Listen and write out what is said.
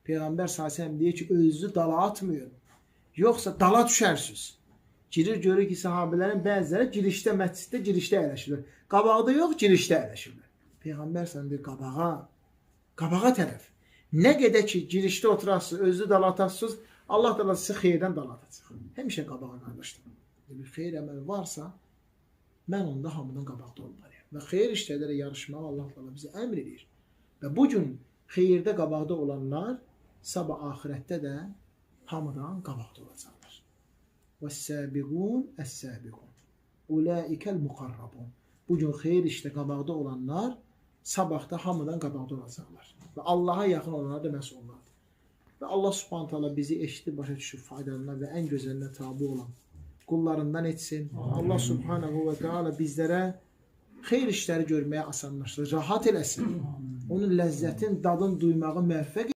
Peyğəmbər s.ə.v deyir ki, özünüzü dala atmayın. Yoxsa dala düşərsiniz. Girir, görür ki, sahabələrin bəziləri girişdə, məsciddə girişdə əyləşirlər. Qabaqda yox, girişdə əyləşirlər. Peyğəmbər s.ə.v deyir, qabağa tərəf. Nə qədər ki, girişdə oturasınız, özünüzü dala atasınız, Allah da sizi xeyirdən dala atacaq. Həmişə qabağa qardaşlar. Bir xeyir əməl varsa, mən onda hamıdan qabaqda olmalıyım. Və xeyir işlərlə yarışmağı Allah da bizə əmr edir. Və bugün xeyirdə qabaqda olanlar sabah axirətdə də hamıdan qabaqda olacaqlar. وَالسَّابِقُونَ السَّابِقُونَ اُولَٰئِكَ الْمُقَرَّبُونَ Bugün xeyir işdə qabaqda olanlar sabahda hamıdan qabaqda olacaqlar. Və Allaha yaxın olanlar da məhz onlardır. Və Allah subhanahu ta'ala bizi eşitib, başa düşüb faydalanan və ən gözəlinə tabi olan qullarından etsin. Allah subhanahu və teala bizlərə xeyir işləri görməyə asanlaşdır, rahat eləsin. Onun ləzzətin, dadın duymağı müvəffəq